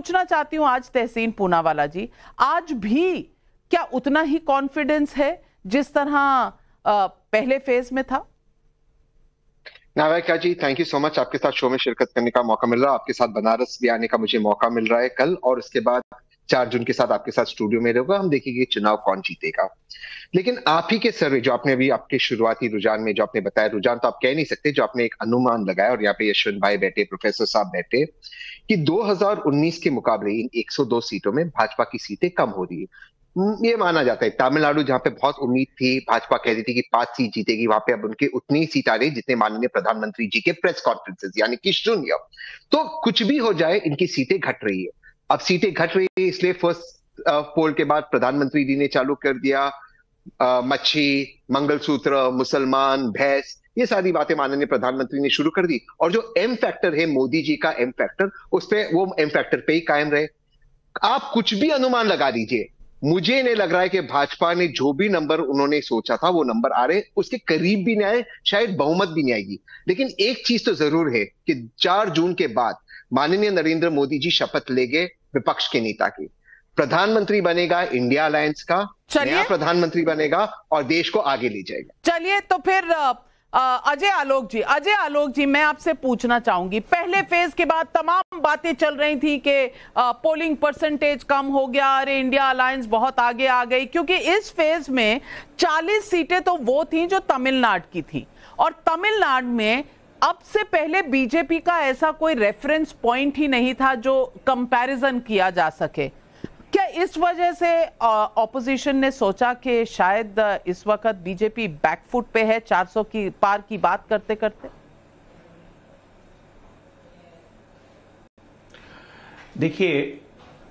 पूछना चाहती हूं आज तहसीन पूनावाला जी, आज भी क्या उतना ही कॉन्फिडेंस है जिस तरह पहले फेज में था? नाविका जी, थैंक यू सो मच। आपके साथ शो में शिरकत करने का मौका मिल रहा है, आपके साथ बनारस भी आने का मुझे मौका मिल रहा है कल, और उसके बाद 4 जून के साथ आपके साथ स्टूडियो में रहूंगा। हम देखेंगे चुनाव कौन जीतेगा। लेकिन आप ही के सर्वे जो आपने अभी आपके शुरुआती रुझान में जो आपने बताया, रुझान तो आप कह नहीं सकते, जो आपने एक अनुमान लगाया, और यहाँ पे यशवंत भाई बैठे, प्रोफेसर साहब बैठे, कि 2019 के मुकाबले इन 102 सीटों में भाजपा की सीटें कम हो रही है। ये माना जाता है। तमिलनाडु जहां पे बहुत उम्मीद थी, भाजपा कह रही थी कि 5 सीट जीतेगी, वहां पे अब उनके उतनी ही सीट आ रही जितने माननीय प्रधानमंत्री जी के प्रेस कॉन्फ्रेंसेस, यानी कि शून्य। तो कुछ भी हो जाए, इनकी सीटें घट रही है। अब सीटें घट रही है, इसलिए फर्स्ट पोल के बाद प्रधानमंत्री जी ने चालू कर दिया मच्छी, मंगलसूत्र, मुसलमान, भैंस, ये सारी बातें माननीय प्रधानमंत्री ने शुरू कर दी। और जो एम फैक्टर है, मोदी जी का एम फैक्टर, उस पे वो एम फैक्टर पे ही कायम रहे। आप कुछ भी अनुमान लगा दीजिए, मुझे नहीं लग रहा है कि भाजपा ने जो भी नंबर उन्होंने सोचा था वो नंबर आ रहे, उसके करीब भी नहीं आए, शायद बहुमत भी नहीं आएगी। लेकिन एक चीज तो जरूर है कि 4 जून के बाद माननीय नरेंद्र मोदी जी शपथ लेंगे विपक्ष के नेता की। प्रधानमंत्री बनेगा इंडिया अलायंस का, नया प्रधानमंत्री बनेगा और देश को आगे ले जाएगा। चलिए, तो फिर अजय आलोक जी, मैं आपसे पूछना चाहूंगी, पहले फेज के बाद तमाम बातें चल रही थी कि पोलिंग परसेंटेज कम हो गया, अरे इंडिया अलायंस बहुत आगे आ गई, क्योंकि इस फेज में 40 सीटें तो वो थी जो तमिलनाडु की थी, और तमिलनाडु में अब से पहले बीजेपी का ऐसा कोई रेफरेंस पॉइंट ही नहीं था जो कंपैरिजन किया जा सके। क्या इस वजह से ऑपोजिशन ने सोचा कि शायद इस वक्त बीजेपी बैकफुट पे है 400 की पार की बात करते करते? देखिए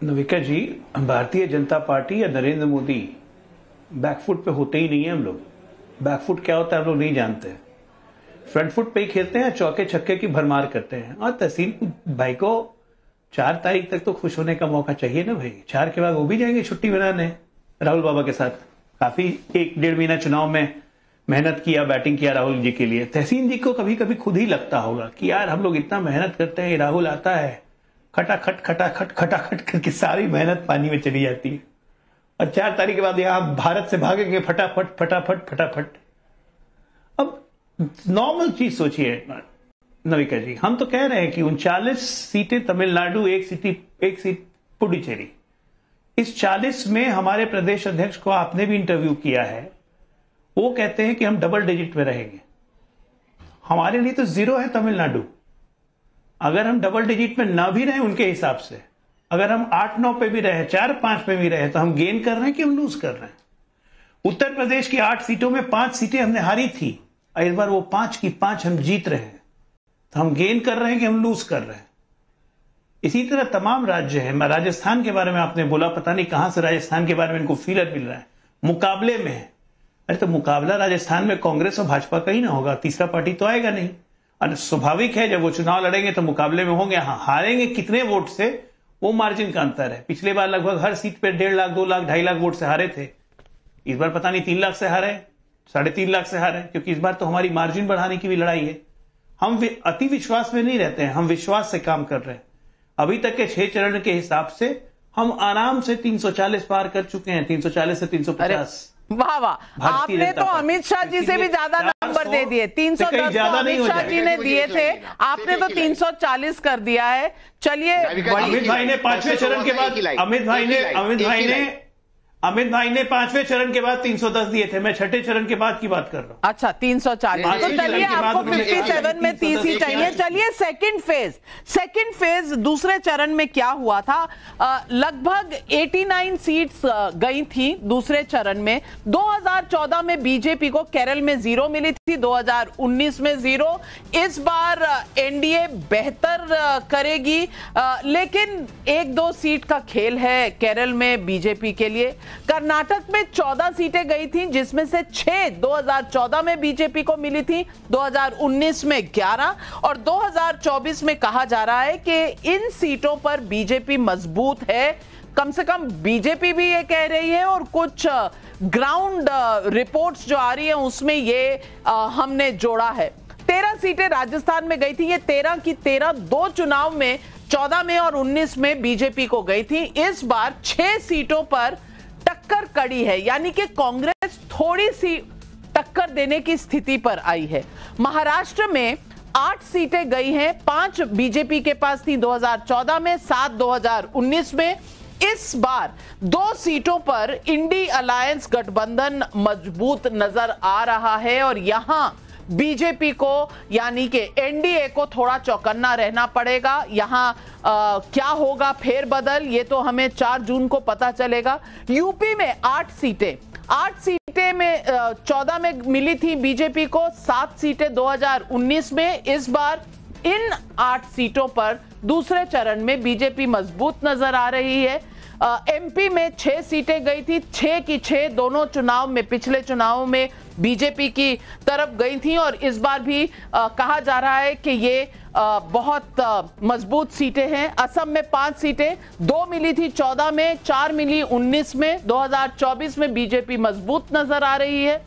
नविका जी, भारतीय जनता पार्टी या नरेंद्र मोदी बैकफुट पे होते ही नहीं है। हम लोग बैकफुट क्या होता है हम लोग नहीं जानते। फ्रंट फुट पे ही खेलते हैं, चौके छक्के की भरमार करते हैं। और तहसीन भाई को 4 तारीख तक तो खुश होने का मौका चाहिए ना भाई। 4 के बाद वो भी जाएंगे छुट्टी मनाने राहुल बाबा के साथ। काफी 1-1.5 महीना चुनाव में मेहनत किया, बैटिंग किया राहुल जी के लिए। तहसीन जी को कभी कभी खुद ही लगता होगा कि यार हम लोग इतना मेहनत करते हैं, राहुल आता है खटाखट खटाखट खटाखट करके सारी मेहनत पानी में चली जाती है, और 4 तारीख के बाद यहाँ भारत से भागेंगे फटाफट फटाफट फटाफट। अब नॉर्मल चीज सोचिए नविका जी, हम तो कह रहे हैं कि 39 सीटें तमिलनाडु, एक सीट पुडुचेरी। इस 40 में हमारे प्रदेश अध्यक्ष को आपने भी इंटरव्यू किया है, वो कहते हैं कि हम डबल डिजिट में रहेंगे। हमारे लिए तो 0 है तमिलनाडु। अगर हम डबल डिजिट में ना भी रहे उनके हिसाब से, अगर हम 8-9 पे भी रहे, 4-5 पे भी रहे, तो हम गेन कर रहे हैं कि हम लूज कर रहे हैं। उत्तर प्रदेश की 8 सीटों में 5 सीटें हमने हारी थी, और इस बार वो 5 की 5 हम जीत रहे हैं। तो हम गेन कर रहे हैं कि हम लूज कर रहे हैं। इसी तरह तमाम राज्य हैं। राजस्थान के बारे में आपने बोला, पता नहीं कहां से राजस्थान के बारे में इनको फीलर मिल रहा है, मुकाबले में है। अरे तो मुकाबला राजस्थान में कांग्रेस और भाजपा का ही ना होगा, तीसरा पार्टी तो आएगा नहीं। और स्वाभाविक है जब वो चुनाव लड़ेंगे तो मुकाबले में होंगे। हाँ, हारेंगे कितने वोट से वो मार्जिन का अंतर है। पिछले बार लगभग हर सीट पे 1.5 लाख 2 लाख 2.5 लाख वोट से हारे थे। इस बार पता नहीं 3 लाख से हारे, 3.5 लाख से हारे, क्योंकि इस बार तो हमारी मार्जिन बढ़ाने की भी लड़ाई है। हम अति विश्वास में नहीं रहते हैं, हम विश्वास से काम कर रहे हैं। अभी तक के 6 चरण के हिसाब से हम आराम से 340 पार कर चुके हैं, 340 से 350। वाह वाह, आपने तो अमित शाह जी से भी ज्यादा नंबर दे दिए। 310 तो अमित शाह जी ने दिए थे, आपने तो 340 कर दिया है। चलिए, अमित भाई ने 5वें चरण के बाद अमित भाई ने 5वें चरण के बाद 310 दिए थे। मैं 6ठे चरण के बाद की बात कर रहा हूं। अच्छा, 340। तो चलिए, आपको 57 में 30 ही चाहिए। चलिए, सेकंड फेज दूसरे चरण में क्या हुआ था? लगभग 89 सीट्स गई थी दूसरे चरण में। 2014 में बीजेपी को केरल में 0 मिली थी, 2019 में 0। इस बार एनडीए बेहतर करेगी, लेकिन 1-2 सीट का खेल है केरल में बीजेपी के लिए। कर्नाटक में 14 सीटें गई थी, जिसमें से 6 2014 में बीजेपी को मिली थी, 2019 में 11, और 2024 में कहा जा रहा है कि इन सीटों पर बीजेपी मजबूत है। कम से कम बीजेपी भी ये कह रही है, और कुछ ग्राउंड रिपोर्ट्स जो आ रही है उसमें ये हमने जोड़ा है। 13 सीटें राजस्थान में गई थी, ये 13 की 13 2 चुनाव में 14 में और 19 में बीजेपी को गई थी। इस बार 6 सीटों पर टक्कर कड़ी है, यानी कि कांग्रेस थोड़ी सी टक्कर देने की स्थिति पर आई है। महाराष्ट्र में 8 सीटें गई हैं, 5 बीजेपी के पास थी 2014 में, 7 2019 में। इस बार 2 सीटों पर इंडी अलायंस गठबंधन मजबूत नजर आ रहा है और यहां बीजेपी को यानी कि एनडीए को थोड़ा चौकन्ना रहना पड़ेगा। यहां क्या होगा फेरबदल, ये तो हमें 4 जून को पता चलेगा। यूपी में 8 सीटें में 14 में मिली थी बीजेपी को, 7 सीटें 2019 में। इस बार इन 8 सीटों पर दूसरे चरण में बीजेपी मजबूत नजर आ रही है। एमपी में 6 सीटें गई थी, 6 की 6 दोनों चुनाव में, पिछले चुनाव में बीजेपी की तरफ गई थी और इस बार भी कहा जा रहा है कि ये बहुत मजबूत सीटें हैं। असम में 5 सीटें, 2 मिली थी 14 में, 4 मिली 19 में। 2024 में बीजेपी मजबूत नजर आ रही है।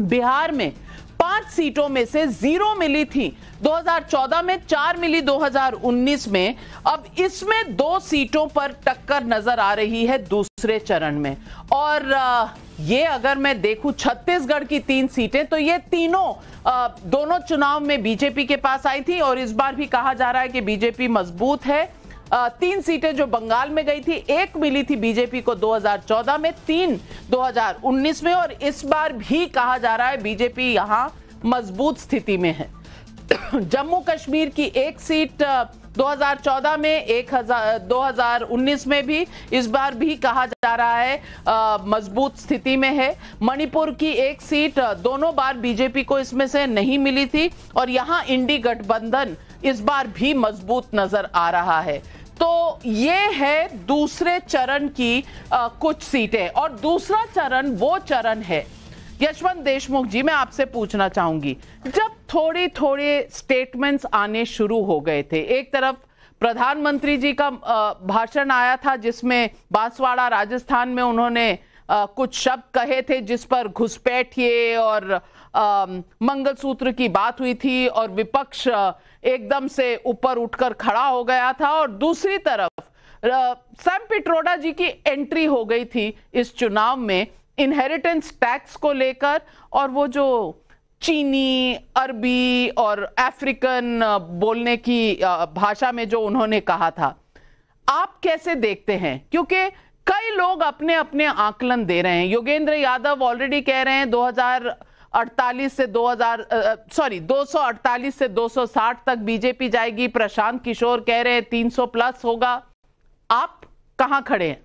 बिहार में 5 सीटों में से 0 मिली थी 2014 में, 4 मिली 2019 में। अब इसमें 2 सीटों पर टक्कर नजर आ रही है दूसरे चरण में। और ये अगर मैं देखूं छत्तीसगढ़ की 3 सीटें, तो ये तीनों दोनों चुनाव में बीजेपी के पास आई थी और इस बार भी कहा जा रहा है कि बीजेपी मजबूत है। 3 सीटें जो बंगाल में गई थी, 1 मिली थी बीजेपी को 2014 में, 3 2019 में और इस बार भी कहा जा रहा है बीजेपी यहां मजबूत स्थिति में है। जम्मू कश्मीर की 1 सीट 2014 में, 2019 में भी, इस बार भी कहा जा रहा है मजबूत स्थिति में है। मणिपुर की 1 सीट दोनों बार बीजेपी को इसमें से नहीं मिली थी और यहां इंडी गठबंधन इस बार भी मजबूत नजर आ रहा है। तो ये है दूसरे चरण की कुछ सीटें और दूसरा चरण वो चरण है। यशवंत देशमुख जी, मैं आपसे पूछना चाहूंगी, जब थोड़े थोड़े स्टेटमेंट्स आने शुरू हो गए थे, एक तरफ प्रधानमंत्री जी का भाषण आया था जिसमें बांसवाड़ा राजस्थान में उन्होंने कुछ शब्द कहे थे जिस पर घुसपैठिए और मंगलसूत्र की बात हुई थी और विपक्ष एकदम से ऊपर उठकर खड़ा हो गया था, और दूसरी तरफ सैम पिट्रोडा जी की एंट्री हो गई थी इस चुनाव में इनहेरिटेंस टैक्स को लेकर, और वो जो चीनी, अरबी और अफ्रीकन बोलने की भाषा में जो उन्होंने कहा था, आप कैसे देखते हैं? क्योंकि कई लोग अपने अपने आकलन दे रहे हैं। योगेंद्र यादव ऑलरेडी कह रहे हैं 248 से 260 तक बीजेपी जाएगी। प्रशांत किशोर कह रहे हैं 300 प्लस होगा। आप कहां खड़े हैं?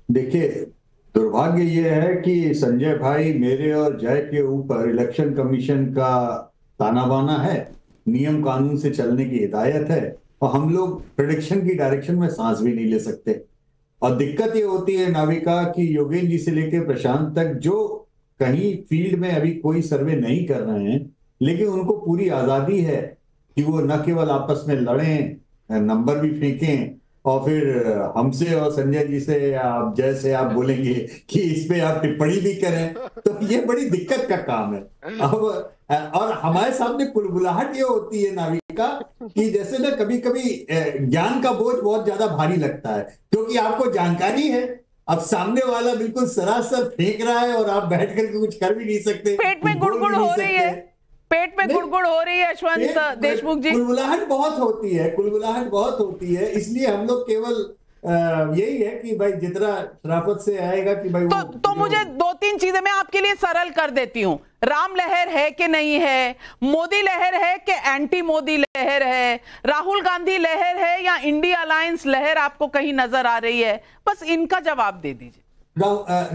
देखिए, दुर्भाग्य ये है कि संजय भाई मेरे और जय के ऊपर इलेक्शन कमीशन का ताना बाना है, नियम कानून से चलने की हिदायत है और हम लोग प्रेडिक्शन की डायरेक्शन में सांस भी नहीं ले सकते। और दिक्कत ये होती है नाविका कि योगेंद्र जी से लेकर प्रशांत तक जो कहीं फील्ड में अभी कोई सर्वे नहीं कर रहे हैं, लेकिन उनको पूरी आजादी है कि वो न केवल आपस में लड़ें, नंबर भी फेंकें और फिर हमसे और संजय जी से या जय से आप बोलेंगे कि इस पे आप टिप्पणी भी करें, तो ये बड़ी दिक्कत का काम है। अब और हमारे सामने कुलबुलाहट ये होती है नाविका कि जैसे ना कभी कभी ज्ञान का बोझ बहुत ज्यादा भारी लगता है, क्योंकि आपको जानकारी है, अब सामने वाला बिल्कुल सरासर फेंक रहा है और आप बैठ करके कुछ कर भी नहीं सकते। पेट में गुड़गुड़ हो रही है, पेट में गुड़गुड़ हो रही है यशवंत देशमुख जी। कुलबुलाहट बहुत होती है, कुलबुलाहट बहुत होती है। इसलिए हम लोग केवल यही है कि भाई जितना शराफत से आएगा कि भाई तो मुझे 2-3 चीजें मैं आपके लिए सरल कर देती हूं। राम लहर है कि नहीं है, मोदी लहर है कि एंटी मोदी लहर है, राहुल गांधी लहर है या इंडिया अलायंस लहर आपको कहीं नजर आ रही है? बस इनका जवाब दे दीजिए।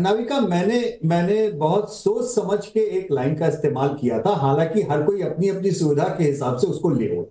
नाविका, मैंने बहुत सोच समझ के एक लाइन का इस्तेमाल किया था, हालांकि हर कोई अपनी अपनी सुविधा के हिसाब से उसको ले हो।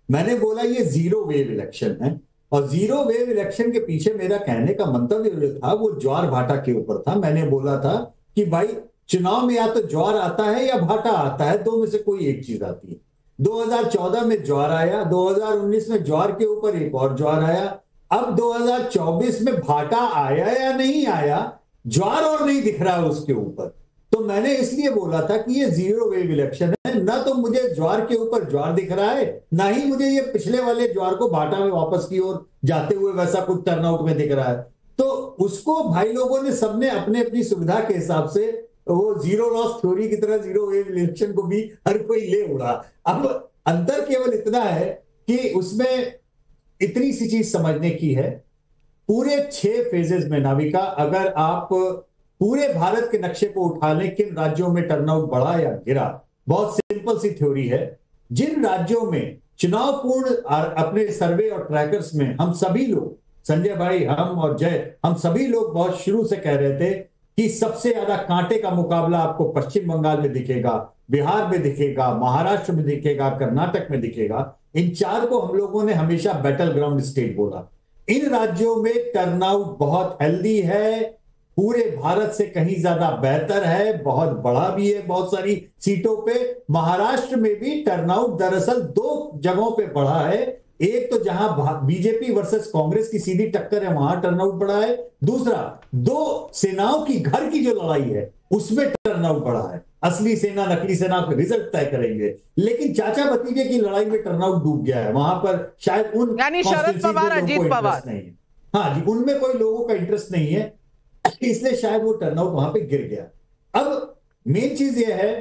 मैंने बोला ये जीरो वेव इलेक्शन है और जीरो वेव इलेक्शन के पीछे मेरा कहने का मंतव्य जो था वो ज्वार भाटा के ऊपर था। मैंने बोला था कि भाई चुनाव में या तो ज्वार आता है या भाटा आता है, दो में से कोई एक चीज आती है। 2014 में ज्वार आया, 2019 में ज्वार के ऊपर एक और ज्वार आया, अब 2024 में भाटा आया या नहीं आया, ज्वार और नहीं दिख रहा है उसके ऊपर। तो तो मैंने इसलिए बोला था कि ये जीरो वेव इलेक्शन है, ना तो मुझे ज्वार के ऊपर ज्वार दिख रहा है, ना ही मुझे ये पिछले वाले ज्वार को भाटा में वापस की ओर जाते हुए वैसा कुछ टर्नआउट में दिख रहा है। तो उसको भाई लोगों ने सबने अपने अपनी सुविधा के हिसाब से वो जीरो लॉस थ्योरी की तरह जीरो वेव इलेक्शन को भी हर कोई ले उड़ा। अब अंतर केवल इतना है कि उसमें इतनी सी चीज समझने की है, पूरे 6 फेजेस में नाविका, अगर आप पूरे भारत के नक्शे को उठा लें किन राज्यों में टर्नआउट बढ़ा या गिरा, बहुत सिंपल सी थ्योरी है। जिन राज्यों में चुनाव पूर्ण अपने सर्वे और ट्रैकर्स में हम सभी लोग, संजय भाई, हम और जय, हम सभी लोग बहुत शुरू से कह रहे थे कि सबसे ज्यादा कांटे का मुकाबला आपको पश्चिम बंगाल में दिखेगा, बिहार में दिखेगा, महाराष्ट्र में दिखेगा, कर्नाटक में दिखेगा। इन 4 को हम लोगों ने हमेशा बैटल ग्राउंड स्टेट बोला। इन राज्यों में टर्नआउट बहुत हेल्दी है, पूरे भारत से कहीं ज्यादा बेहतर है, बहुत बड़ा भी है बहुत सारी सीटों पे। महाराष्ट्र में भी टर्नआउट दरअसल 2 जगहों पे बढ़ा है। एक तो जहां बीजेपी वर्सेस कांग्रेस की सीधी टक्कर है वहां टर्नआउट बढ़ा है, दूसरा 2 सेनाओं की घर की जो लड़ाई है उसमें टर्नआउट बढ़ा है। असली सेना नकली सेना का रिजल्ट तय करेंगे, लेकिन चाचा भतीजे की लड़ाई में टर्नआउट डूब गया है। वहां पर शायद उन यानी शरद पवार, अजीत पवार नहीं है, हाँ जी, उनमें कोई लोगों का इंटरेस्ट नहीं है, इसलिए शायद वो टर्नआउट वहां पे गिर गया। अब मेन चीज ये है,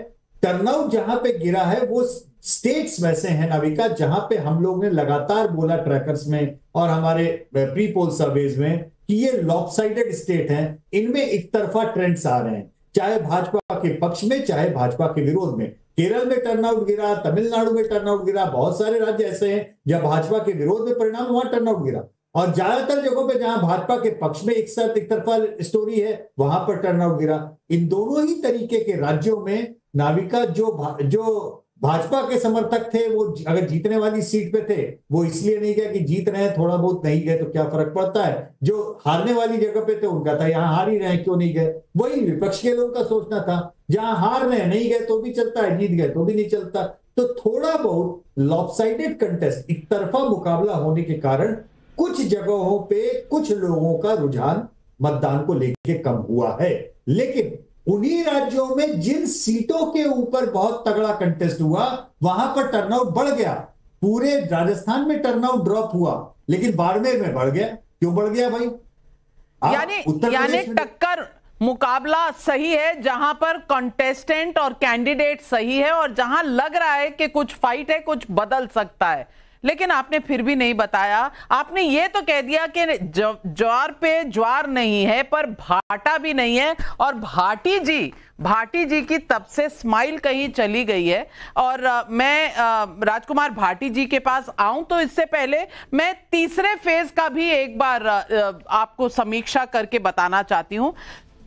टर्नआउट जहां पे गिरा है वो स्टेट्स वैसे हैं नाविका जहां पे हम लोग ने लगातार बोला ट्रैकर्स में और हमारे प्री पोल सर्वेज में कि ये लॉपसाइडेड स्टेट हैं, इनमें एक तरफा ट्रेंड्स आ रहे हैं, चाहे भाजपा के पक्ष में चाहे भाजपा के विरोध में। केरल में टर्नआउट गिरा, तमिलनाडु में टर्नआउट गिरा, बहुत सारे राज्य ऐसे हैं जब भाजपा के विरोध में परिणाम वहां टर्नआउट गिरा, और ज्यादातर जगहों पे जहां भाजपा के पक्ष में एक तरफा स्टोरी है वहां पर टर्नआउट गिरा। इन दोनों ही तरीके के राज्यों में नाविका जो भाजपा के समर्थक थे वो अगर जीतने वाली सीट पे थे वो इसलिए नहीं गए कि जीत रहे हैं, थोड़ा बहुत नहीं गए तो क्या फर्क पड़ता है। जो हारने वाली जगह पे थे उनका था यहाँ हार ही रहे हैं क्यों नहीं गए, वही विपक्ष के लोगों का सोचना था। जहां हार रहे हैं नहीं गए तो भी चलता है, जीत गए तो भी नहीं चलता। तो थोड़ा बहुत लॉपसाइडेड कंटेस्ट, एक तरफा मुकाबला होने के कारण कुछ जगहों पे कुछ लोगों का रुझान मतदान को लेके कम हुआ है। लेकिन उन्हीं राज्यों में जिन सीटों के ऊपर बहुत तगड़ा कंटेस्ट हुआ वहां पर टर्नआउट बढ़ गया। पूरे राजस्थान में टर्नआउट ड्रॉप हुआ लेकिन बाड़मेर में बढ़ गया। क्यों बढ़ गया भाई? यानी टक्कर मुकाबला सही है, जहां पर कंटेस्टेंट और कैंडिडेट सही है और जहां लग रहा है कि कुछ फाइट है, कुछ बदल सकता है। लेकिन आपने फिर भी नहीं बताया, आपने ये तो कह दिया कि ज्वार पे ज्वार नहीं है पर भाटा भी नहीं है, और भाटी जी की तब से स्माइल कहीं चली गई है। और मैं राजकुमार भाटी जी के पास आऊं तो इससे पहले मैं तीसरे फेज का भी एक बार आपको समीक्षा करके बताना चाहती हूं।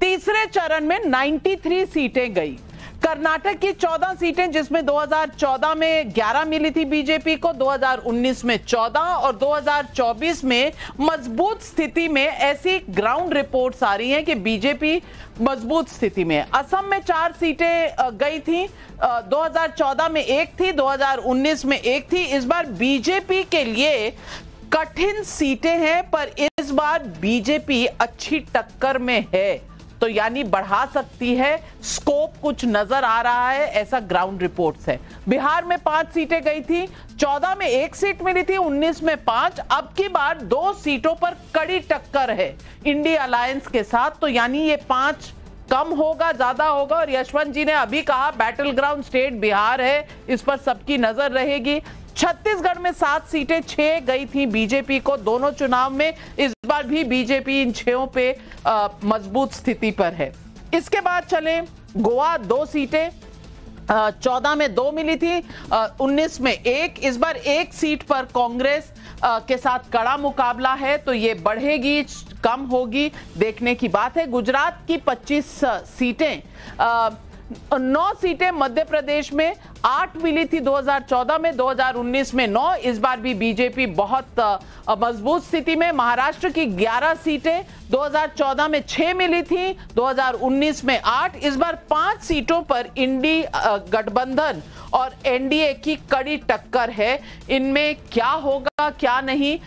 तीसरे चरण में 93 सीटें गई। कर्नाटक की 14 सीटें, जिसमें 2014 में 11 मिली थी बीजेपी को, 2019 में 14 और 2024 में मजबूत स्थिति में, ऐसी ग्राउंड रिपोर्ट्स आ रही हैं कि बीजेपी मजबूत स्थिति में। असम में 4 सीटें गई थी, 2014 में 1 थी, 2019 में 1 थी। इस बार बीजेपी के लिए कठिन सीटें हैं पर इस बार बीजेपी अच्छी टक्कर में है, तो यानी बढ़ा सकती है, स्कोप कुछ नजर आ रहा है, ऐसा ग्राउंड रिपोर्ट्स है। बिहार में 5 सीटें गई थी, 14 में 1 सीट मिली थी, 19 में 5। अब की बार 2 सीटों पर कड़ी टक्कर है इंडिया अलायंस के साथ, तो यानी ये 5 कम होगा ज्यादा होगा। और यशवंत जी ने अभी कहा बैटल ग्राउंड स्टेट बिहार है, इस पर सबकी नजर रहेगी। छत्तीसगढ़ में 7 सीटें, 6 गई थी बीजेपी को दोनों चुनाव में, इस बार भी बीजेपी इन 6 पे मजबूत स्थिति पर है। इसके बाद चले गोवा, 2 सीटें, 14 में 2 मिली थी, 19 में 1। इस बार 1 सीट पर कांग्रेस के साथ कड़ा मुकाबला है, तो ये बढ़ेगी कम होगी देखने की बात है। गुजरात की 25 सीटें, 9 सीटें मध्य प्रदेश में, 8 मिली थी 2014 में, 2019 में 9। इस बार भी बीजेपी बहुत मजबूत स्थिति में। महाराष्ट्र की 11 सीटें, 2014 में 6 मिली थी, 2019 में 8। इस बार 5 सीटों पर इंडी गठबंधन और एनडीए की कड़ी टक्कर है। इनमें क्या होगा क्या नहीं,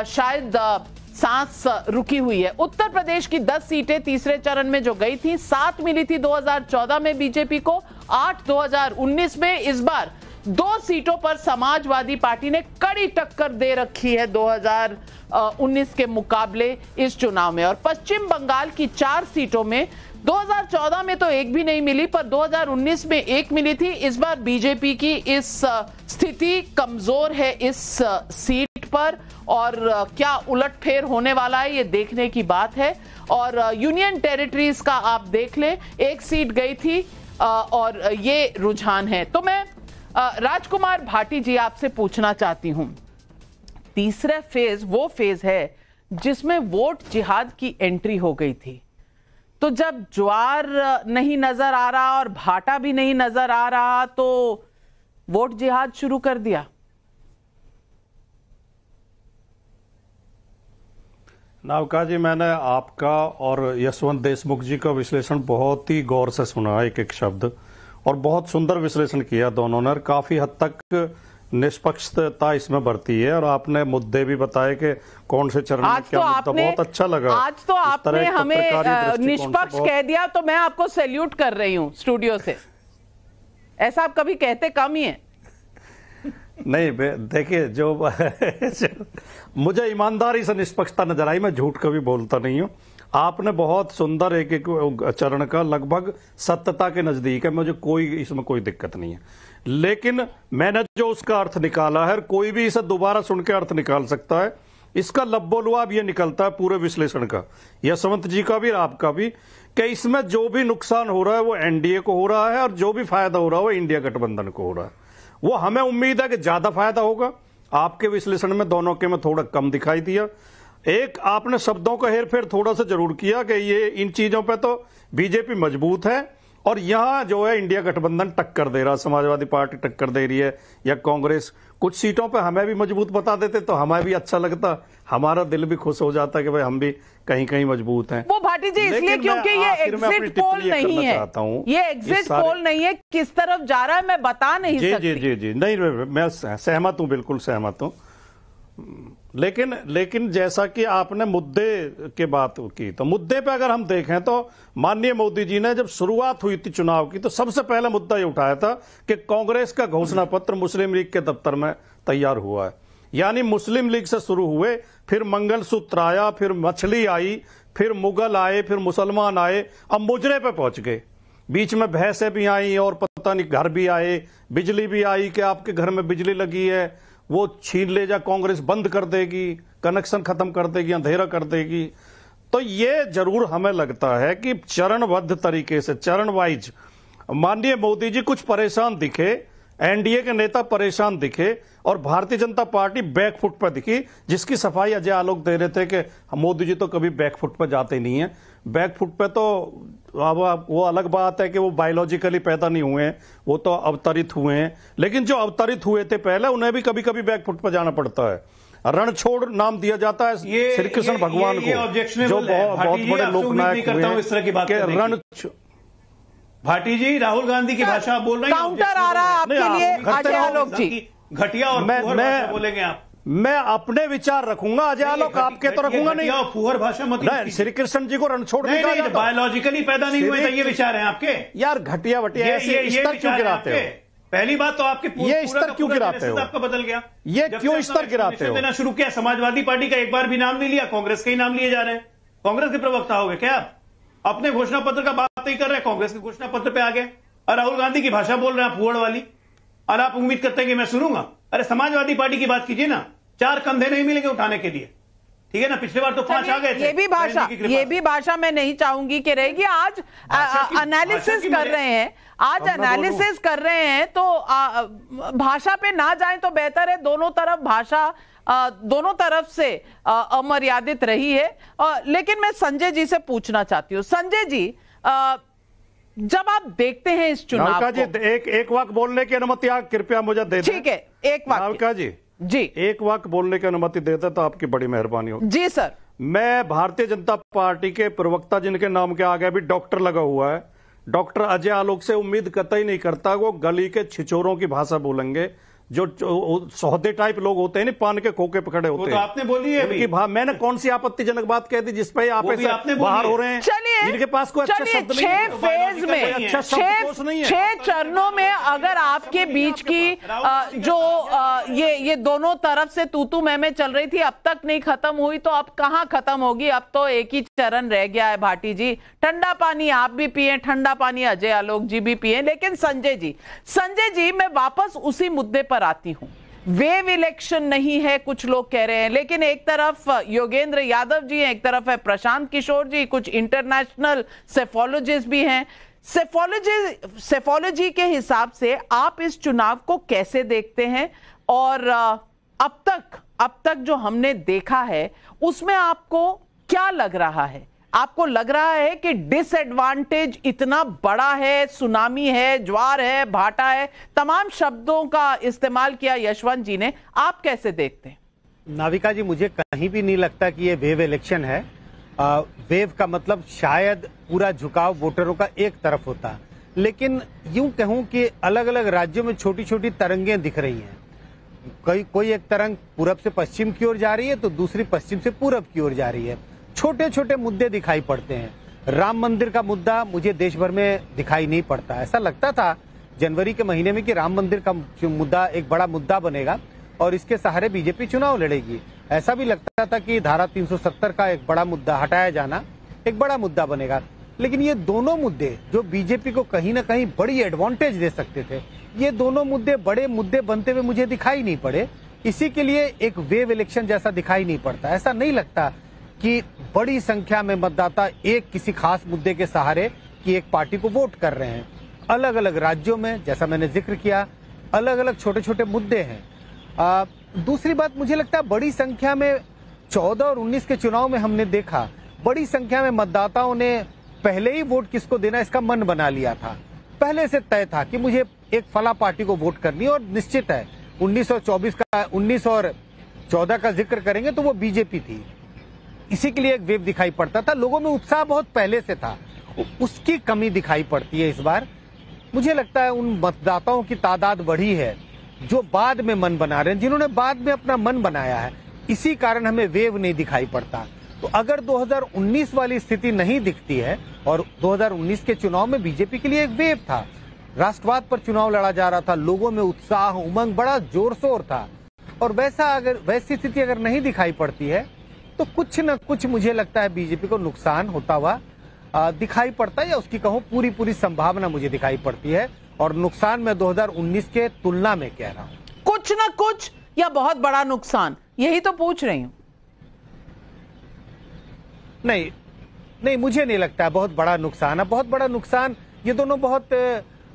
शायद सांस रुकी हुई है। उत्तर प्रदेश की 10 सीटें तीसरे चरण में जो गई थी, 7 मिली थी 2014 में बीजेपी को, 8 2019 में। इस बार 2 सीटों पर समाजवादी पार्टी ने कड़ी टक्कर दे रखी है 2019 के मुकाबले इस चुनाव में। और पश्चिम बंगाल की 4 सीटों में 2014 में तो एक भी नहीं मिली, पर 2019 में एक मिली थी। इस बार बीजेपी की इस स्थिति कमजोर है इस सीट पर, और क्या उलटफेर होने वाला है ये देखने की बात है। और यूनियन टेरिटरीज का आप देख लें, एक सीट गई थी और ये रुझान है। तो मैं राजकुमार भाटी जी आपसे पूछना चाहती हूं, तीसरा फेज वो फेज है जिसमें वोट जिहाद की एंट्री हो गई थी। तो जब ज्वार नहीं नजर आ रहा और भाटा भी नहीं नजर आ रहा, तो वोट जिहाद शुरू कर दिया। नावका जी, मैंने आपका और यशवंत देशमुख जी का विश्लेषण बहुत ही गौर से सुना, एक एक शब्द, और बहुत सुंदर विश्लेषण किया दोनों ने। काफी हद तक निष्पक्षता इसमें बरती है, और आपने मुद्दे भी बताए कि कौन से चरण में क्या मुद्दा। बहुत अच्छा लगा। आज तो आपने हमें निष्पक्ष कह दिया, तो मैं आपको सैल्यूट कर रही हूं स्टूडियो से। ऐसा आप कभी कहते कम ही है। नहीं देखिए, जो मुझे ईमानदारी से निष्पक्षता नजर आई, मैं झूठ कभी बोलता नहीं हूं। आपने बहुत सुंदर एक एक चरण का लगभग सत्यता के नजदीक है, मुझे इसमें कोई दिक्कत नहीं है। लेकिन मैंने जो उसका अर्थ निकाला है, कोई भी इसे दोबारा सुन के अर्थ निकाल सकता है। इसका लब्बोलुआब ये निकलता है पूरे विश्लेषण का, यशवंत जी का भी और आपका भी, कि इसमें जो भी नुकसान हो रहा है वो एनडीए को हो रहा है, और जो भी फायदा हो रहा है वो इंडिया गठबंधन को हो रहा है। वो हमें उम्मीद है कि ज्यादा फायदा होगा। आपके विश्लेषण में दोनों के में थोड़ा कम दिखाई दिया। एक आपने शब्दों का हेरफेर थोड़ा सा जरूर किया कि ये इन चीजों पे तो बीजेपी मजबूत है, और यहां जो है इंडिया गठबंधन टक्कर दे रहा, समाजवादी पार्टी टक्कर दे रही है, या कांग्रेस। कुछ सीटों पे हमें भी मजबूत बता देते तो हमें भी अच्छा लगता, हमारा दिल भी खुश हो जाता कि भाई हम भी कहीं कहीं मजबूत हैं। वो भाटी जी इसलिए क्योंकि ये एग्जिट पोल नहीं है, ये एग्जिट पोल नहीं है, किस तरफ जा रहा है मैं बता नहीं सकती। जी नहीं, मैं सहमत हूं, बिल्कुल सहमत हूं। लेकिन जैसा कि आपने मुद्दे की बात की, तो मुद्दे पे अगर हम देखें तो माननीय मोदी जी ने जब शुरुआत हुई थी चुनाव की, तो सबसे पहला मुद्दा ये उठाया था कि कांग्रेस का घोषणा पत्र मुस्लिम लीग के दफ्तर में तैयार हुआ है। यानी मुस्लिम लीग से शुरू हुए, फिर मंगलसूत्र आया, फिर मछली आई, फिर मुगल आए, फिर मुसलमान आए, अब मुजरे पे पहुंच गए। बीच में भैंसें भी आई और पता नहीं घर भी आए, बिजली भी आई कि आपके घर में बिजली लगी है वो छीन ले जा, कांग्रेस बंद कर देगी, कनेक्शन खत्म कर देगी, अंधेरा कर देगी। तो ये जरूर हमें लगता है कि चरणबद्ध तरीके से, चरण वाइज माननीय मोदी जी कुछ परेशान दिखे, एनडीए के नेता परेशान दिखे, और भारतीय जनता पार्टी बैकफुट पर दिखी, जिसकी सफाई अजय आलोक दे रहे थे कि मोदी जी तो कभी बैकफुट पर जाते नहीं है। बैकफुट पे तो अब वो अलग बात है कि वो बायोलॉजिकली पैदा नहीं हुए हैं, वो तो अवतरित हुए हैं। लेकिन जो अवतरित हुए थे पहले, उन्हें भी कभी कभी बैकफुट पर जाना पड़ता है। रणछोड़ नाम दिया जाता है श्री कृष्ण भगवान को, जो बहुत बड़े लोकनायक हुए रण। भाटी जी, राहुल गांधी की भाषा बोल रहे हैं, काउंटर आ रहा है आपके लिए अजय आलोक जी। घटिया और फुहर भाषा बोलेंगे आप। मैं अपने विचार रखूंगा, अजय आलोक आपके तो रखूंगा नहीं। फुहर भाषा मत। श्री कृष्ण जी को रणछोड़ नहीं, बायोलॉजिकली पैदा नहीं हुए, ये विचार है आपके। यार घटिया वटिया ऐसे स्तर क्यों गिराते हो? पहली बात तो आपके ये स्तर क्यों गिराते हो? आपका बदल गया, ये क्यों स्तर गिराते हो? देना शुरू किया, समाजवादी पार्टी का एक बार भी नाम नहीं लिया, कांग्रेस के ही नाम लिए जा रहे हैं। कांग्रेस के प्रवक्ता हो गए क्या आप? अपने घोषणा पत्र का बात नहीं कर रहे, कांग्रेस के घोषणा पत्र पे आ गए, और राहुल गांधी की भाषा बोल रहे हैं फुहड़ वाली, और आप उम्मीद करते हैं कि मैं सुनूंगा? अरे समाजवादी पार्टी की बात कीजिए ना, 4 कंधे नहीं मिलेंगे उठाने के लिए, ठीक है ना? पिछले बार तो 5 आ गए थे। ये भी भाषा मैं नहीं चाहूंगी कि रहेगी। आज एनालिसिस कर रहे हैं, आज एनालिसिस कर रहे हैं, तो भाषा पे ना जाएं तो बेहतर है। दोनों तरफ भाषा दोनों तरफ से अमर्यादित रही है। लेकिन मैं संजय जी से पूछना चाहती हूँ, संजय जी, जब आप देखते हैं इस चुनाव को, एक वाक्य बोलने की अनुमति आप कृपया मुझे दे दें। ठीक है, एक वाक्य जी, एक वाक्य बोलने की अनुमति देते तो आपकी बड़ी मेहरबानी होगी। जी सर। मैं भारतीय जनता पार्टी के प्रवक्ता जिनके नाम के आगे भी डॉक्टर लगा हुआ है, डॉक्टर अजय आलोक से उम्मीद कतई नहीं करता वो गली के छिचोरों की भाषा बोलेंगे, जो सौदे टाइप लोग होते हैं ना, पान के खोखे पे खड़े होते हैं। तो आपने बोली है उनकी मैंने कौन सी आपत्तिजनक बात कह दी जिसपे आप बाहर हो रहे हैं? चलिए, इनके पास कोई अच्छा शब्द नहीं है। 6 फेज में, अच्छा शब्दकोश नहीं है। 6 चरणों में अगर आपके बीच की जो ये दोनों तरफ से तू मैं चल रही थी, अब तक नहीं खत्म हुई, तो अब कहां खत्म होगी? अब तो एक ही चरण रह गया है भाटी जी। ठंडा पानी आप भी पिए, ठंडा पानी अजय आलोक जी भी पिए। लेकिन संजय जी, मैं वापस उसी मुद्दे पर आती हूं। वेव इलेक्शन नहीं है, कुछ लोग कह रहे हैं, लेकिन एक तरफ योगेंद्र यादव जी हैं, एक तरफ है प्रशांत किशोर जी, कुछ इंटरनेशनल सेफोलॉजिस्ट भी हैं। सेफोलॉजी के हिसाब से आप इस चुनाव को कैसे देखते हैं? और अब तक जो हमने देखा है उसमें आपको क्या लग रहा है? आपको लग रहा है कि डिसएडवांटेज इतना बड़ा है, सुनामी है, ज्वार है, भाटा है, तमाम शब्दों का इस्तेमाल किया यशवंत जी ने, आप कैसे देखते हैं? नाविका जी, मुझे कहीं भी नहीं लगता कि ये वेव इलेक्शन है। वेव का मतलब शायद पूरा झुकाव वोटरों का एक तरफ होता, लेकिन यूं कहूं कि अलग अलग राज्यों में छोटी छोटी तरंगें दिख रही हैं। कोई एक तरंग पूरब से पश्चिम की ओर जा रही है, तो दूसरी पश्चिम से पूरब की ओर जा रही है। छोटे छोटे मुद्दे दिखाई पड़ते हैं। राम मंदिर का मुद्दा मुझे देश भर में दिखाई नहीं पड़ता। ऐसा लगता था जनवरी के महीने में कि राम मंदिर का मुद्दा एक बड़ा मुद्दा बनेगा और इसके सहारे बीजेपी चुनाव लड़ेगी। ऐसा भी लगता था कि धारा 370 का एक बड़ा मुद्दा हटाया जाना एक बड़ा मुद्दा बनेगा। लेकिन ये दोनों मुद्दे जो बीजेपी को कहीं ना कहीं बड़ी एडवांटेज दे सकते थे, ये दोनों मुद्दे बड़े मुद्दे बनते हुए मुझे दिखाई नहीं पड़े। इसी के लिए एक वेव इलेक्शन जैसा दिखाई नहीं पड़ता। ऐसा नहीं लगता कि बड़ी संख्या में मतदाता एक किसी खास मुद्दे के सहारे की एक पार्टी को वोट कर रहे हैं। अलग अलग राज्यों में, जैसा मैंने जिक्र किया, अलग अलग छोटे छोटे मुद्दे हैं। दूसरी बात, मुझे लगता है बड़ी संख्या में 14 और 19 के चुनाव में हमने देखा, बड़ी संख्या में मतदाताओं ने पहले ही वोट किसको देना इसका मन बना लिया था। पहले से तय था कि मुझे एक फला पार्टी को वोट करनी है, और निश्चित है 19 और 14 का जिक्र करेंगे तो वो बीजेपी थी। इसी के लिए एक वेव दिखाई पड़ता था। लोगों में उत्साह बहुत पहले से था, उसकी कमी दिखाई पड़ती है इस बार। मुझे लगता है उन मतदाताओं की तादाद बढ़ी है जो बाद में मन बना रहे हैं, जिन्होंने बाद में अपना मन बनाया है। इसी कारण हमें वेव नहीं दिखाई पड़ता। तो अगर 2019 वाली स्थिति नहीं दिखती है, और 2019 के चुनाव में बीजेपी के लिए एक वेव था, राष्ट्रवाद पर चुनाव लड़ा जा रहा था, लोगों में उत्साह, उमंग, बड़ा जोर शोर था, और वैसी स्थिति अगर नहीं दिखाई पड़ती है तो कुछ न कुछ मुझे लगता है बीजेपी को नुकसान होता हुआ दिखाई पड़ता है, या उसकी कहूं पूरी संभावना मुझे दिखाई पड़ती है। और नुकसान मैं 2019 के तुलना में कह रहा हूं। कुछ न कुछ या बहुत बड़ा नुकसान, यही तो पूछ रही हूं। नहीं, मुझे नहीं लगता है बहुत बड़ा नुकसान है। बहुत बड़ा नुकसान, ये दोनों बहुत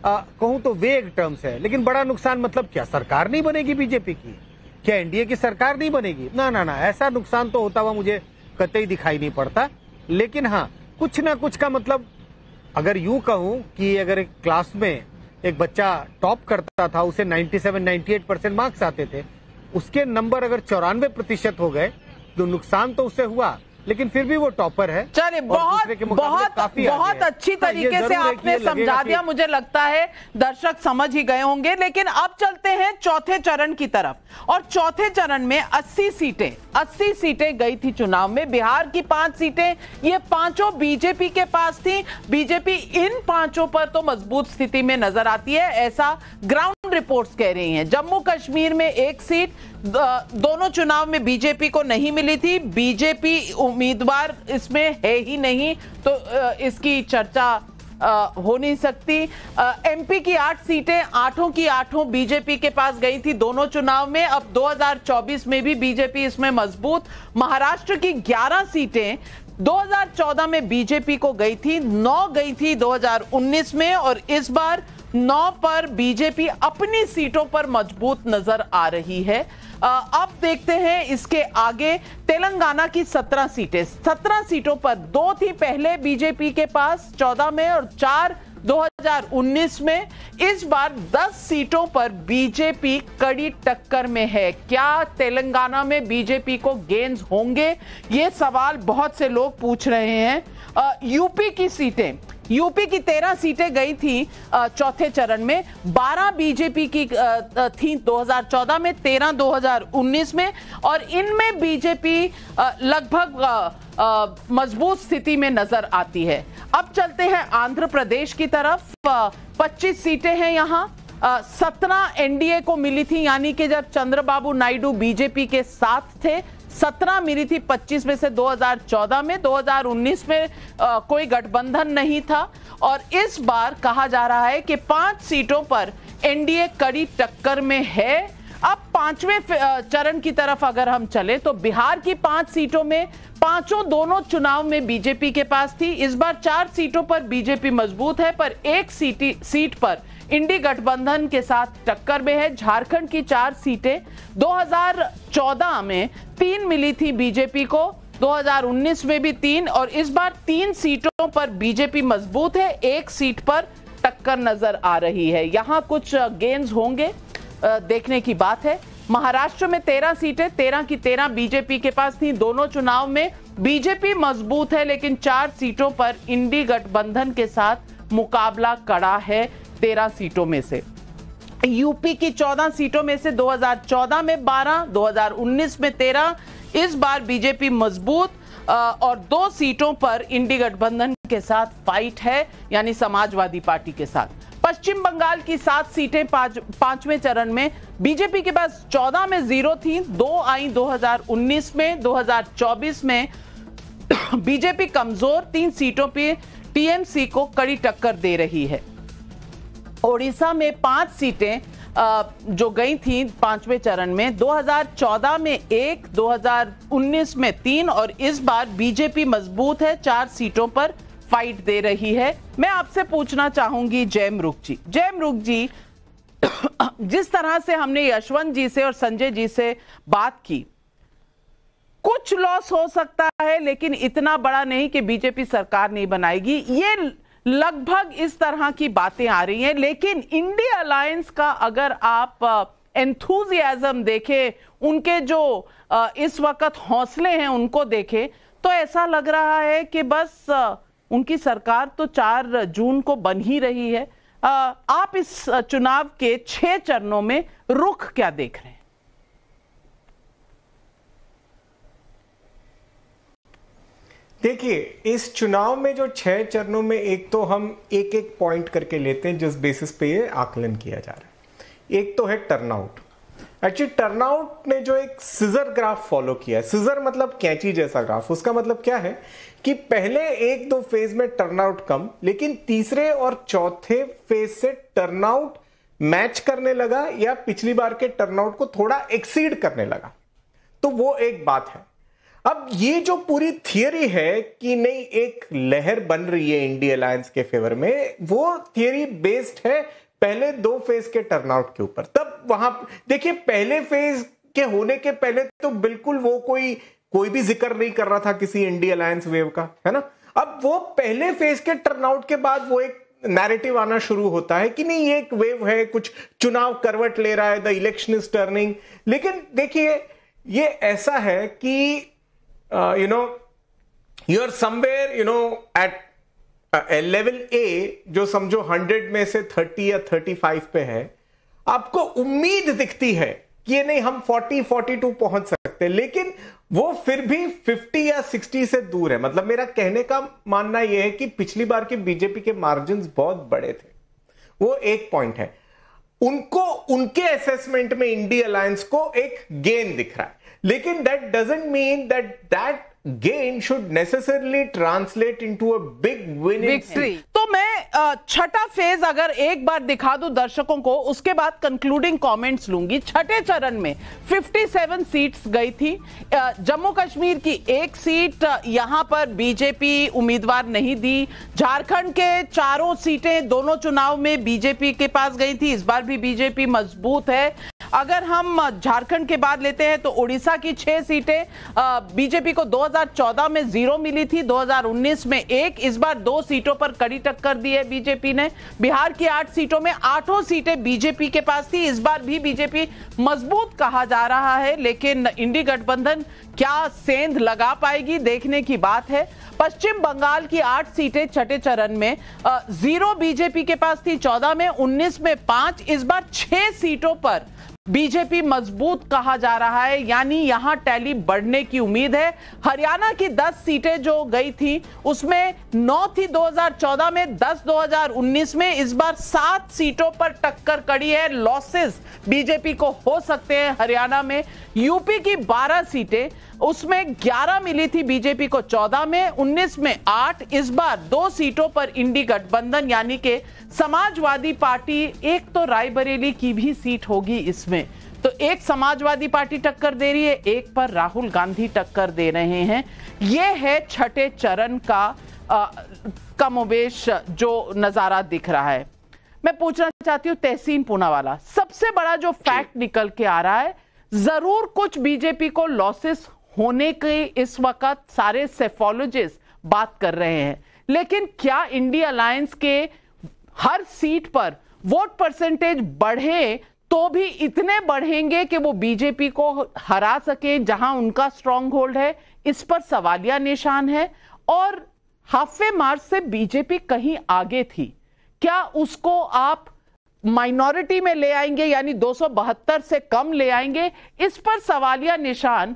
कहूं तो वेग टर्म्स है। लेकिन बड़ा नुकसान मतलब क्या? सरकार नहीं बनेगी बीजेपी की? क्या एनडीए की सरकार नहीं बनेगी? ना, ऐसा नुकसान तो होता हुआ मुझे कतई दिखाई नहीं पड़ता। लेकिन हाँ, कुछ ना कुछ का मतलब, अगर यूं कहूं कि अगर एक क्लास में एक बच्चा टॉप करता था, उसे 97-98% मार्क्स आते थे, उसके नंबर अगर 94% हो गए तो नुकसान तो उससे हुआ, लेकिन फिर भी वो टॉपर है। चलिए, बहुत अच्छी तरीके से आपने समझा दिया। मुझे लगता है दर्शक समझ ही गए होंगे। लेकिन अब चलते हैं चौथे चरण की तरफ, और चौथे चरण में 80 सीटें गई थी चुनाव में। बिहार की 5 सीटें, ये पांचों बीजेपी के पास थी। बीजेपी इन पांचों पर तो मजबूत स्थिति में नजर आती है, ऐसा ग्राउंड रिपोर्ट्स कह रही हैं। जम्मू कश्मीर में 1 सीट दोनों चुनाव में बीजेपी को नहीं मिली थी। बीजेपी उम्मीदवार इसमें है ही नहीं, तो इसकी चर्चा हो नहीं सकती। एमपी की 8 सीटें, 8 की 8 बीजेपी के पास गई थी दोनों चुनाव में। अब 2024 में भी बीजेपी इसमें मजबूत। महाराष्ट्र की 11 सीटें 2014 में बीजेपी को गई थी, 9 गई थी 2019 में, और इस बार 9 पर बीजेपी अपनी सीटों पर मजबूत नजर आ रही है। अब देखते हैं इसके आगे। तेलंगाना की 17 सीटों पर 2 थी पहले बीजेपी के पास 14 में, और 4 2019 में। इस बार 10 सीटों पर बीजेपी कड़ी टक्कर में है। क्या तेलंगाना में बीजेपी को गेंस होंगे? ये सवाल बहुत से लोग पूछ रहे हैं। यूपी की सीटें, यूपी की 13 सीटें गई थी चौथे चरण में, 12 बीजेपी की थी 2014 में, 13 2019 में, और इनमें बीजेपी लगभग मजबूत स्थिति में नजर आती है। अब चलते हैं आंध्र प्रदेश की तरफ। 25 सीटें हैं यहाँ। 17 एनडीए को मिली थी, यानी कि जब चंद्रबाबू नायडू बीजेपी के साथ थे 17 मिली थी 25 में से 2014 में। 2019 में कोई गठबंधन नहीं था, और इस बार कहा जा रहा है कि 5 सीटों पर एनडीए कड़ी टक्कर में है। अब 5वें चरण की तरफ अगर हम चले तो बिहार की 5 सीटों में पांचों दोनों चुनाव में बीजेपी के पास थी। इस बार 4 सीटों पर बीजेपी मजबूत है, पर एक सीट पर इंडी गठबंधन के साथ टक्कर में है। झारखंड की 4 सीटें 2014 में 3 मिली थी बीजेपी को, 2019 में भी 3, और इस बार 3 सीटों पर बीजेपी मजबूत है, 1 सीट पर टक्कर नजर आ रही है। यहां कुछ गेन्स होंगे, देखने की बात है। महाराष्ट्र में 13 सीटें 13 की 13 बीजेपी के पास थी। दोनों चुनाव में बीजेपी मजबूत है, लेकिन 4 सीटों पर इंडी गठबंधन के साथ मुकाबला कड़ा है 13 सीटों में से। यूपी की 14 सीटों में से 2014 में 12, 2019 में 13, इस बार बीजेपी मजबूत, और 2 सीटों पर इंडी गठबंधन के साथ फाइट है, यानी समाजवादी पार्टी के साथ। पश्चिम बंगाल की 7 सीटें 5वें चरण में बीजेपी के पास 14 में 0 थी, 2 आई 2019 में, 2024 में बीजेपी कमजोर, 3 सीटों पे टीएमसी को कड़ी टक्कर दे रही है। ओडिशा में 5 सीटें जो गई थी 5वें चरण में, 2014 में 1, 2019 में 3, और इस बार बीजेपी मजबूत है, 4 सीटों पर फाइट दे रही है। मैं आपसे पूछना चाहूंगी जयमरुख जी, जिस तरह से हमने यशवंत जी से और संजय जी से बात की, कुछ लॉस हो सकता है लेकिन इतना बड़ा नहीं कि बीजेपी सरकार नहीं बनाएगी, ये लगभग इस तरह की बातें आ रही हैं। लेकिन इंडिया अलायंस का अगर आप एंथुजियाज्म देखें, उनके जो इस वक्त हौसले हैं उनको देखें, तो ऐसा लग रहा है कि बस उनकी सरकार तो 4 जून को बन ही रही है। आप इस चुनाव के 6 चरणों में रुख क्या देख रहे हैं? देखिए, इस चुनाव में जो 6 चरणों में, एक तो हम एक पॉइंट करके लेते हैं जिस बेसिस पे ये आकलन किया जा रहा है। एक तो है टर्नआउट। एक्चुअली टर्नआउट ने जो एक सिजर ग्राफ फॉलो किया है, सिजर मतलब कैंची जैसा ग्राफ, उसका मतलब क्या है कि पहले 1-2 फेज में टर्नआउट कम, लेकिन तीसरे और चौथे फेज से टर्नआउट मैच करने लगा या पिछली बार के टर्नआउट को थोड़ा एक्सीड करने लगा। तो वो एक बात है। अब ये जो पूरी थियरी है कि नहीं एक लहर बन रही है इंडिया अलायंस के फेवर में, वो थियरी बेस्ड है पहले 2 फेज के टर्नआउट के ऊपर। तब वहां देखिए, पहले फेज के होने के पहले तो बिल्कुल वो कोई भी जिक्र नहीं कर रहा था किसी इंडिया अलायंस वेव का, है ना। अब वो पहले फेज के टर्नआउट के बाद वो एक नैरेटिव आना शुरू होता है कि नहीं ये एक वेव है, कुछ चुनाव करवट ले रहा है, द इलेक्शन इज टर्निंग। लेकिन देखिए, ये ऐसा है कि you are somewhere at level A, जो समझो 100 में से 30 या 35 पे है। आपको उम्मीद दिखती है कि ये नहीं हम 40-42 पहुंच सकते, लेकिन वो फिर भी 50 या 60 से दूर है। मतलब मेरा कहने का मानना यह है कि पिछली बार के बीजेपी के मार्जिन्स बहुत बड़े थे, वो एक पॉइंट है। उनको उनके असेसमेंट में इंडिया अलायंस को एक गेन दिख रहा है, लेकिन that doesn't mean that gain should necessarily translate into a big win in victory। तो मैं छठा फेज अगर एक बार दिखा दूं दर्शकों को, उसके बाद कंक्लूडिंग कमेंट्स लूंगी। छठे चरण में 57 सीट्स गई थी। जम्मू कश्मीर की 1 सीट यहां पर बीजेपी उम्मीदवार नहीं दी। झारखंड के 4 सीटें दोनों चुनाव में बीजेपी के पास गई थी, इस बार भी बीजेपी मजबूत है। अगर हम झारखंड के बाद लेते हैं तो उड़ीसा की 6 सीटें बीजेपी को 2014 में 0 मिली थी, 2019 में 1, इस बार 2 सीटों पर कड़ी टक्कर दी है बीजेपी ने। बिहार की 8 सीटों में 8 सीटें बीजेपी के पास थी, इस बार भी बीजेपी मजबूत कहा जा रहा है, लेकिन इंडी गठबंधन क्या सेंध लगा पाएगी, देखने की बात है। पश्चिम बंगाल की 8 सीटें छठे चरण में 0 बीजेपी के पास थी 14 में, 19 में 5, इस बार 6 सीटों पर बीजेपी मजबूत कहा जा रहा है, यानी यहां टैली बढ़ने की उम्मीद है। हरियाणा की 10 सीटें जो गई थी उसमें 9 थी 2014 में, 10 2019 में, इस बार 7 सीटों पर टक्कर कड़ी है। लॉसेस बीजेपी को हो सकते हैं हरियाणा में। यूपी की 12 सीटें, उसमें 11 मिली थी बीजेपी को 14 में, 19 में 8, इस बार 2 सीटों पर इंडी गठबंधन यानी कि समाजवादी पार्टी, एक तो रायबरेली की भी सीट होगी इसमें, तो एक समाजवादी पार्टी टक्कर दे रही है, एक पर राहुल गांधी टक्कर दे रहे हैं। यह है छठे चरण का कमोबेश जो नजारा दिख रहा है। मैं पूछना चाहती हूं तहसीन पूनावाला, सबसे बड़ा जो फैक्ट निकल के आ रहा है, जरूर कुछ बीजेपी को लॉसेस होने के इस वक्त सारे सेफोलॉजिस्ट बात कर रहे हैं, लेकिन क्या इंडिया अलायंस के हर सीट पर वोट परसेंटेज बढ़े तो भी इतने बढ़ेंगे कि वो बीजेपी को हरा सके जहां उनका स्ट्रांग होल्ड है? इस पर सवालिया निशान है। और हाफे मार्च से बीजेपी कहीं आगे थी, क्या उसको आप माइनॉरिटी में ले आएंगे, यानी 272 से कम ले आएंगे? इस पर सवालिया निशान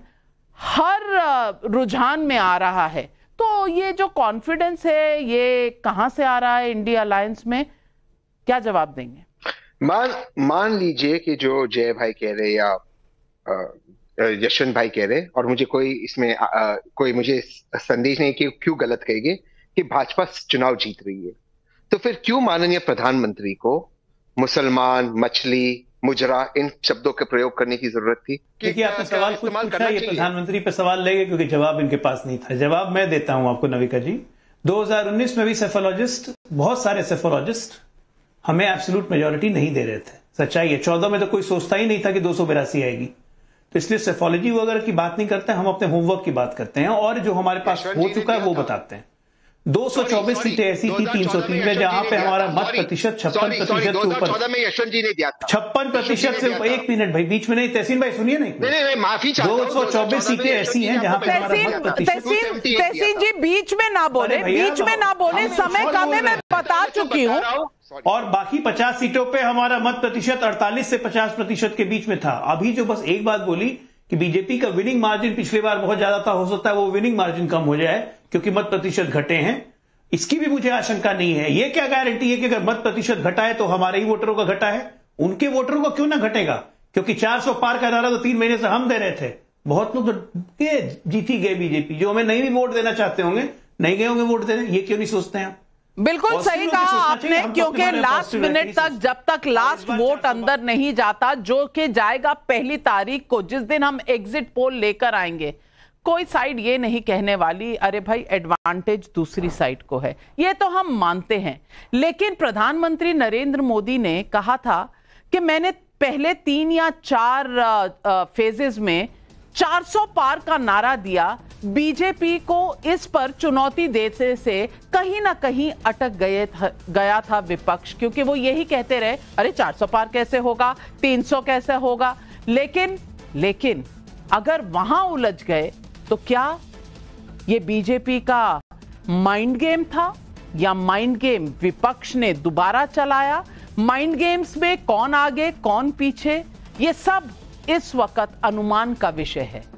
हर रुझान में आ रहा है। तो ये जो कॉन्फिडेंस है ये कहां से आ रहा है इंडिया अलायंस में, क्या जवाब देंगे? मान लीजिए कि जो जय भाई कह रहे या यशवंत भाई कह रहे, और मुझे कोई इसमें कोई मुझे संदेश नहीं कि क्यों गलत कहेंगे कि भाजपा चुनाव जीत रही है, तो फिर क्यों माननीय प्रधानमंत्री को मुसलमान, मछली, मुजरा इन शब्दों का प्रयोग करने की जरूरत थी? देखिए, आपने सवाल कुछ पूछा, ये प्रधानमंत्री पे सवाल लेंगे क्योंकि जवाब इनके पास नहीं था। जवाब मैं देता हूं आपको नविका जी। 2019 में भी सेफोलॉजिस्ट, बहुत सारे सेफोलॉजिस्ट हमें एब्सोल्यूट मेजॉरिटी नहीं दे रहे थे, सच्चाई है। 14 में तो कोई सोचता ही नहीं था कि 282 आएगी, तो इसलिए सेफोलॉजी वगैरह की बात नहीं करते, हम अपने होमवर्क की बात करते हैं और जो हमारे पास हो चुका है वो बताते हैं। 224 सीटें ऐसी थी 303 में जहां पे हमारा मत प्रतिशत 56% के ऊपर, 14 में यशवंत जी ने दिया था 56% से। एक मिनट भाई, बीच में नहीं, तहसीन भाई सुनिए नहीं, माफी 224 सीटें ऐसी हैं जहां पे हमारा मत प्रतिशत। तहसीन जी बीच में ना बोले, बीच में ना बोले, समय कम है, मैं बता चुकी हूँ। और बाकी 50 सीटों पे हमारा मत प्रतिशत 48 से 50% के बीच में था। अभी जो बस एक बात बोली कि बीजेपी का विनिंग मार्जिन पिछली बार बहुत ज्यादा था, हो सकता है वो विनिंग मार्जिन कम हो जाए क्योंकि मत प्रतिशत घटे हैं, इसकी भी मुझे आशंका नहीं है। ये क्या गारंटी है कि अगर मत प्रतिशत घटा है तो हमारे ही वोटरों का घटा है? उनके वोटरों का क्यों ना घटेगा? क्योंकि 400 पार का नारा तो 3 महीने से हम दे रहे थे। बहुत लोग तो जीती गए बीजेपी, जो हमें नहीं भी वोट देना चाहते होंगे, नहीं गए होंगे वोट देने। ये क्यों नहीं सोचते हैं? बिल्कुल सही कहा आपने, क्योंकि लास्ट मिनट तक, जब तक लास्ट वोट अंदर नहीं जाता, जो कि जाएगा 1 तारीख को, जिस दिन हम एग्जिट पोल लेकर आएंगे, कोई साइड ये नहीं कहने वाली अरे भाई एडवांटेज दूसरी साइड को है, ये तो हम मानते हैं। लेकिन प्रधानमंत्री नरेंद्र मोदी ने कहा था कि मैंने पहले 3 या 4 फेजेस में 400 पार का नारा दिया। बीजेपी को इस पर चुनौती देने से कहीं ना कहीं अटक गया था विपक्ष, क्योंकि वो यही कहते रहे अरे 400 पार कैसे होगा, 300 कैसे होगा। लेकिन अगर वहां उलझ गए तो क्या ये बीजेपी का माइंड गेम था या माइंड गेम विपक्ष ने दोबारा चलाया? माइंड गेम्स में कौन आगे कौन पीछे, ये सब इस वक्त अनुमान का विषय है।